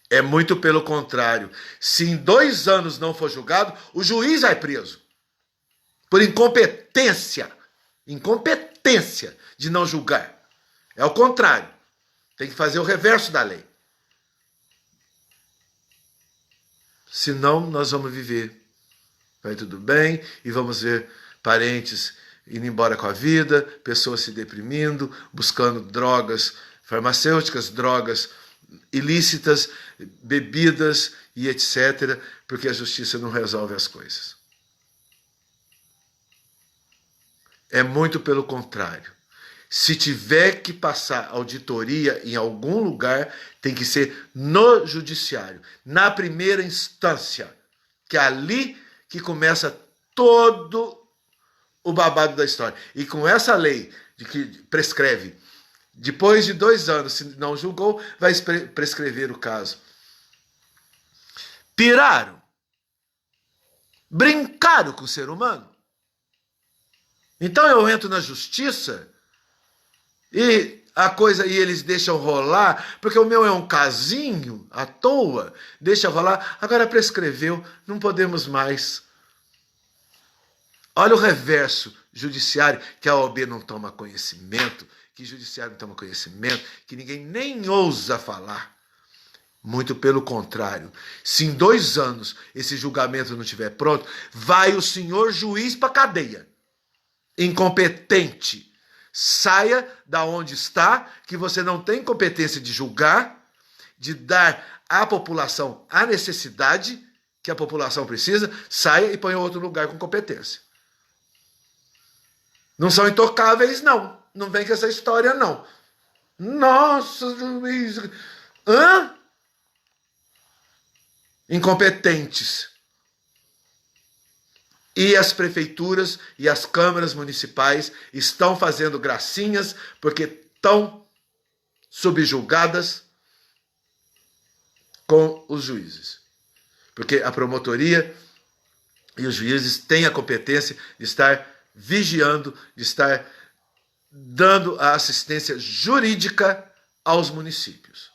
É muito pelo contrário. Se em 2 anos não for julgado, o juiz vai preso. Por incompetência. Incompetência de não julgar. É o contrário. Tem que fazer o reverso da lei. Senão nós vamos viver. Vai tudo bem e vamos ver parentes indo embora com a vida, pessoas se deprimindo, buscando drogas farmacêuticas, drogas ilícitas, bebidas e etc., porque a justiça não resolve as coisas. É muito pelo contrário. Se tiver que passar auditoria em algum lugar, tem que ser no judiciário, na primeira instância, que é ali que começa todo o babado da história. E com essa lei de que prescreve, depois de 2 anos, se não julgou, vai prescrever o caso. Piraram. Brincaram com o ser humano. Então eu entro na justiça e eles deixam rolar, porque o meu é um casinho à toa, deixa rolar, agora prescreveu, não podemos mais. Olha o reverso judiciário, que a OAB não toma conhecimento, que o judiciário não toma conhecimento, que ninguém nem ousa falar. Muito pelo contrário. Se em 2 anos esse julgamento não estiver pronto, vai o senhor juiz para a cadeia. Incompetente. Saia da onde está, que você não tem competência de julgar, de dar à população a necessidade que a população precisa, saia e ponha em outro lugar com competência. Não são intocáveis, não. Não vem com essa história, não. Nossa, juiz. Hã? Incompetentes. E as prefeituras e as câmaras municipais estão fazendo gracinhas porque estão subjugadas com os juízes. Porque a promotoria e os juízes têm a competência de estar vigiando, de estar dando a assistência jurídica aos municípios.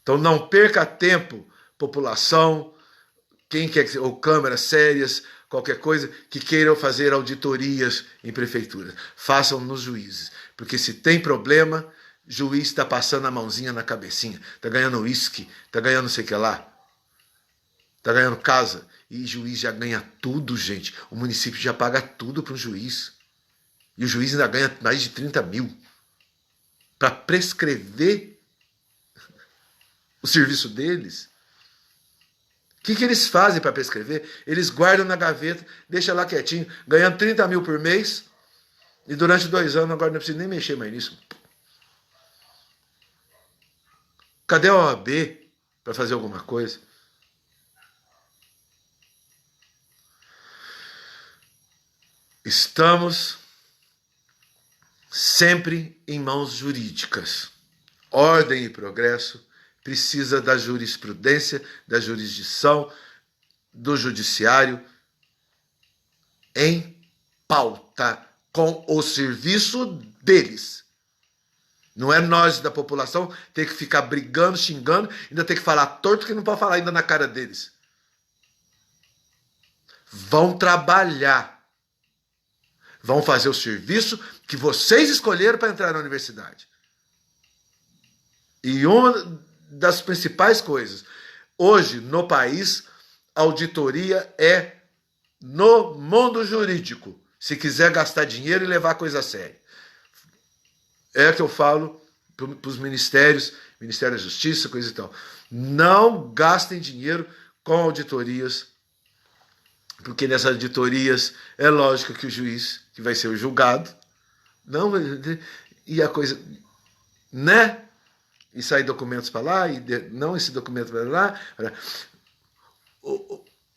Então não perca tempo, população, quem quer, ou câmaras sérias, qualquer coisa, que queiram fazer auditorias em prefeituras. Façam nos juízes. Porque se tem problema, juiz está passando a mãozinha na cabecinha. Está ganhando uísque, está ganhando não sei o que lá. Está ganhando casa. E juiz já ganha tudo, gente. O município já paga tudo para o juiz. E o juiz ainda ganha mais de 30 mil. Para prescrever o serviço deles. O que eles fazem para prescrever? Eles guardam na gaveta, deixam lá quietinho, ganhando 30 mil por mês, e durante 2 anos agora não precisa nem mexer mais nisso. Cadê a OAB para fazer alguma coisa? Estamos sempre em mãos jurídicas. Ordem e progresso precisa da jurisprudência, da jurisdição, do judiciário em pauta com o serviço deles. Não é nós da população ter que ficar brigando, xingando, ainda ter que falar torto que não pode falar ainda na cara deles. Vão trabalhar. Vão fazer o serviço que vocês escolheram para entrar na universidade. E uma das principais coisas, hoje no país, auditoria é no mundo jurídico, se quiser gastar dinheiro e levar a coisa a sério. É que eu falo para os ministérios, Ministério da Justiça, coisa e tal. Não gastem dinheiro com auditorias, porque nessas auditorias é lógico que o juiz, que vai ser o julgado, não, e a coisa, né? E sair documentos para lá, e não esse documento para lá.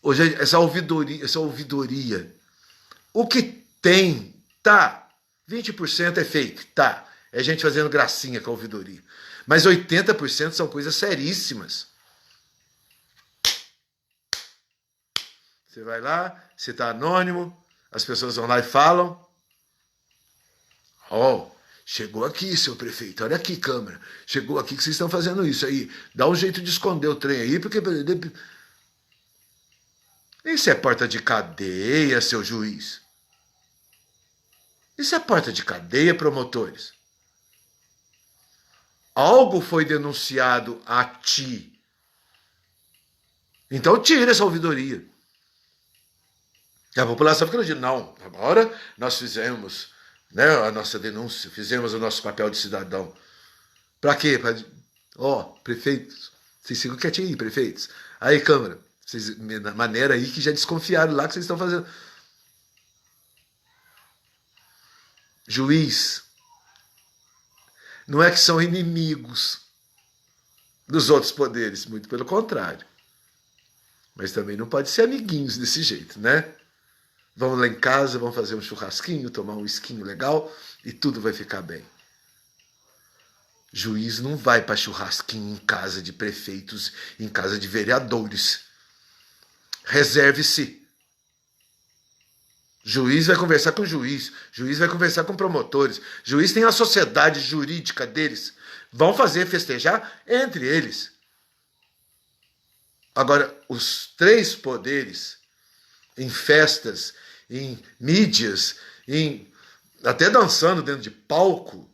Hoje, essa ouvidoria. O que tem, tá. 20% é fake, tá. é gente fazendo gracinha com a ouvidoria. Mas 80% são coisas seríssimas. Você vai lá, você está anônimo, as pessoas vão lá e falam. Ó, chegou aqui, seu prefeito, olha aqui, Câmara. Chegou aqui que vocês estão fazendo isso aí. Dá um jeito de esconder o trem aí, porque... Isso é porta de cadeia, seu juiz. Isso é porta de cadeia, promotores. Algo foi denunciado a ti. Então tira essa ouvidoria. E a população fica dizendo, não, agora nós fizemos, né, a nossa denúncia, fizemos o nosso papel de cidadão. Para quê? Prefeitos, vocês ficam quietinhos aí, prefeitos. Aí, Câmara, vocês, na maneira aí que já desconfiaram lá que vocês estão fazendo. Juiz, não é que são inimigos dos outros poderes, muito pelo contrário. Mas também não pode ser amiguinhos desse jeito, né? Vamos lá em casa, vamos fazer um churrasquinho, tomar um esquinho legal e tudo vai ficar bem. Juiz não vai para churrasquinho em casa de prefeitos, em casa de vereadores. Reserve-se. Juiz vai conversar com juiz vai conversar com promotores, juiz tem a sociedade jurídica deles, vão fazer festejar entre eles. Agora, os três poderes, em festas, em mídias, até dançando dentro de palco,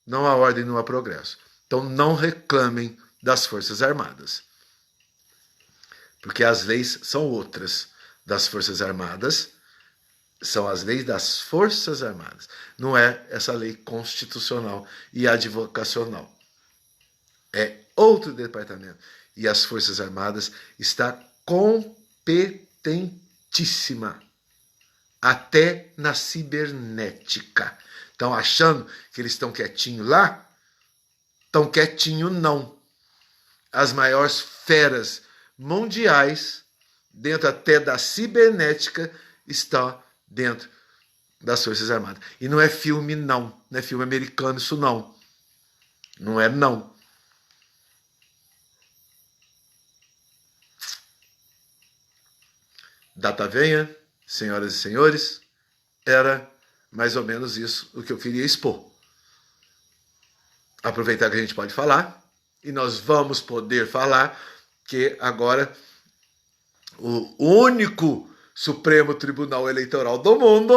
não há ordem, não há progresso. Então não reclamem das Forças Armadas. Porque as leis são outras das Forças Armadas, são as leis das Forças Armadas. Não é essa lei constitucional e advocacional. É outro departamento. E as Forças Armadas está competentíssima. Até na cibernética. Estão achando que eles estão quietinhos lá? Estão quietinho não. As maiores feras mundiais, dentro até da cibernética, está dentro das Forças Armadas. E não é filme não. Não é filme americano isso não. Não é não. Data venha, senhoras e senhores, era mais ou menos isso o que eu queria expor. Aproveitar que a gente pode falar, e nós vamos poder falar que agora o único Supremo Tribunal Eleitoral do mundo,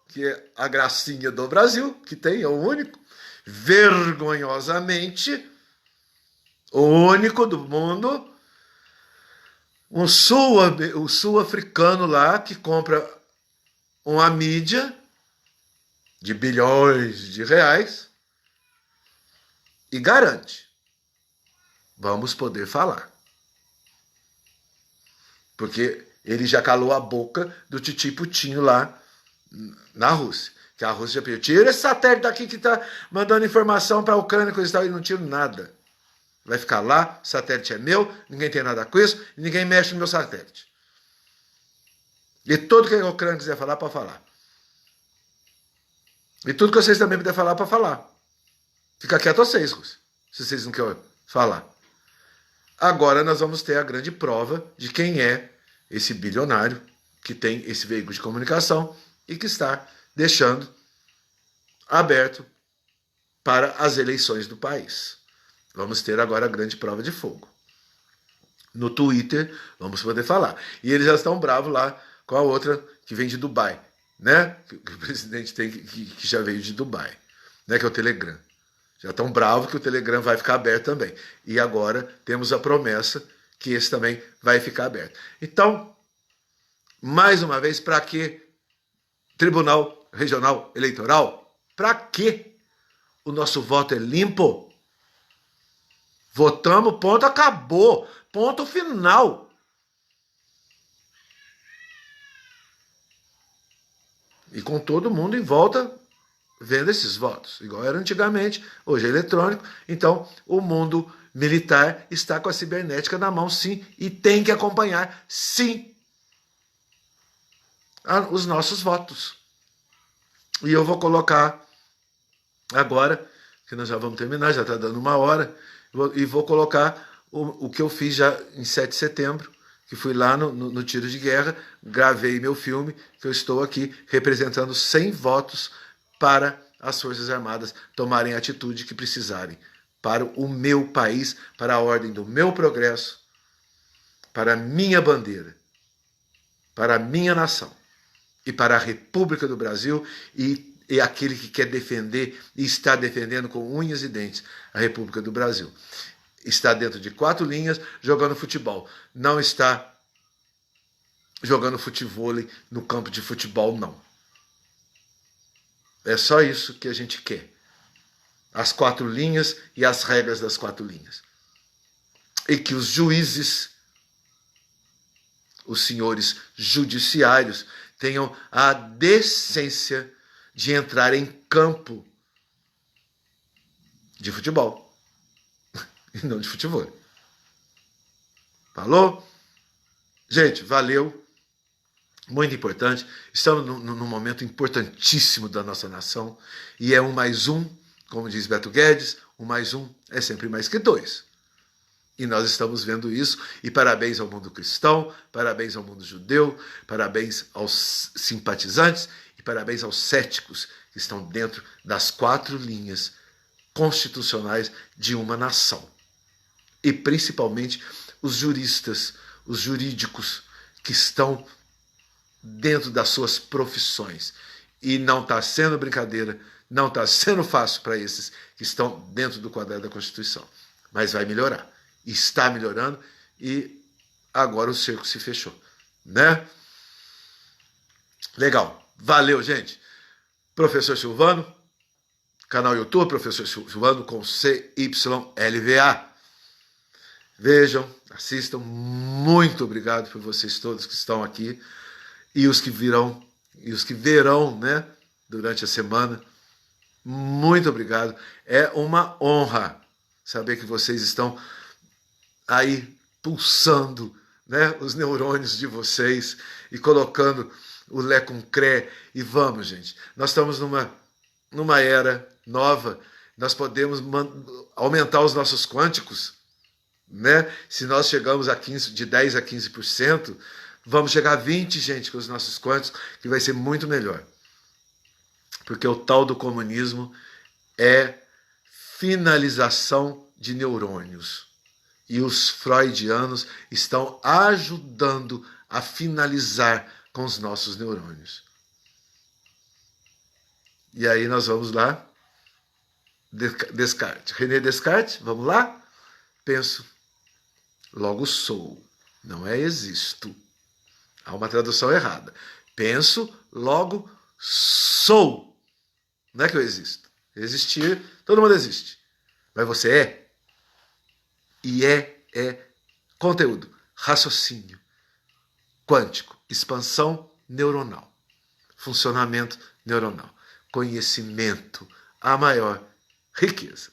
que é a gracinha do Brasil, que tem, é o único, vergonhosamente, o único do mundo, o sul-africano lá que compra uma mídia de bilhões de reais e garante, vamos poder falar. Porque ele já calou a boca do Titi Putinho lá na Rússia. Que a Rússia já pediu, tira esse satélite daqui que está mandando informação para a Ucrânia, coisa e tal, e não tira nada. Vai ficar lá, o satélite é meu, ninguém tem nada com isso, e ninguém mexe no meu satélite. E tudo que a Ucrânia quiser falar, pode falar. E tudo que vocês também puderem falar, pode falar. Fica quieto vocês, Rússia, se vocês não querem falar. Agora nós vamos ter a grande prova de quem é esse bilionário que tem esse veículo de comunicação e que está deixando aberto para as eleições do país. Vamos ter agora a grande prova de fogo. No Twitter, vamos poder falar. E eles já estão bravos lá com a outra que vem de Dubai, né? Que o presidente tem que já veio de Dubai, né? Que é o Telegram. Já estão bravos que o Telegram vai ficar aberto também. E agora temos a promessa que esse também vai ficar aberto. Então, mais uma vez, para que Tribunal Regional Eleitoral? Para que o nosso voto é limpo? Votamos, ponto, acabou. Ponto final. E com todo mundo em volta vendo esses votos, igual era antigamente, hoje é eletrônico. Então, o mundo militar está com a cibernética na mão, sim, e tem que acompanhar, sim, os nossos votos. E eu vou colocar agora, que nós já vamos terminar, já está dando 1 hora, e vou colocar o que eu fiz já em 7 de setembro, que fui lá no tiro de guerra, gravei meu filme, que eu estou aqui representando 100 votos para as Forças Armadas tomarem a atitude que precisarem para o meu país, para a ordem do meu progresso, para a minha bandeira, para a minha nação e para a República do Brasil e aquele que quer defender e está defendendo com unhas e dentes a República do Brasil. Está dentro de 4 linhas jogando futebol. Não está jogando futevôlei no campo de futebol, não. É só isso que a gente quer. As 4 linhas e as regras das 4 linhas. E que os juízes, os senhores judiciários, tenham a decência de entrar em campo de futebol e não de futebol. Falou? Gente, valeu. Muito importante. Estamos num momento importantíssimo da nossa nação e é 1 mais 1, como diz Beto Guedes, 1 mais 1 é sempre mais que 2. E nós estamos vendo isso, e parabéns ao mundo cristão, parabéns ao mundo judeu, parabéns aos simpatizantes e parabéns aos céticos que estão dentro das 4 linhas constitucionais de uma nação. E principalmente os juristas, os jurídicos que estão dentro das suas profissões. E não está sendo brincadeira, não está sendo fácil para esses que estão dentro do quadrado da Constituição. Mas vai melhorar. Está melhorando e agora o cerco se fechou, né? Legal. Valeu, gente. Professor Silvano, canal YouTube, Professor Silvano com CYLVA. Vejam, assistam. Muito obrigado por vocês todos que estão aqui e os que virão, né, durante a semana. Muito obrigado. É uma honra saber que vocês estão aí pulsando, né, os neurônios de vocês e colocando o Lé com Cré. E vamos, gente. Nós estamos numa era nova. Nós podemos aumentar os nossos quânticos, né? Se nós chegamos a 15, de 10 a 15%, vamos chegar a 20, gente, com os nossos quânticos, que vai ser muito melhor. Porque o tal do comunismo é finalização de neurônios. E os freudianos estão ajudando a finalizar com os nossos neurônios. E aí nós vamos lá. Descartes. René Descartes, vamos lá? Penso, logo sou. Não é existo. Há uma tradução errada. Penso, logo sou. Não é que eu existo. Existir, todo mundo existe. Mas você é. E é conteúdo, raciocínio quântico, expansão neuronal, funcionamento neuronal, conhecimento, a maior riqueza.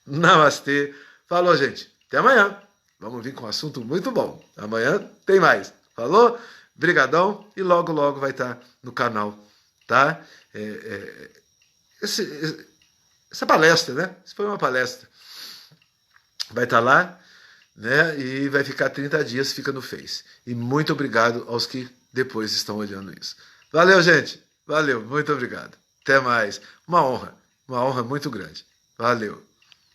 Namastê. Falou, gente. Até amanhã. Vamos vir com um assunto muito bom. Amanhã tem mais. Falou? Brigadão. E logo, logo vai estar no canal, tá? Essa palestra, né? Isso foi uma palestra. Vai estar lá, né? E vai ficar 30 dias, fica no Face. E muito obrigado aos que depois estão olhando isso. Valeu, gente. Valeu, muito obrigado. Até mais. Uma honra muito grande. Valeu.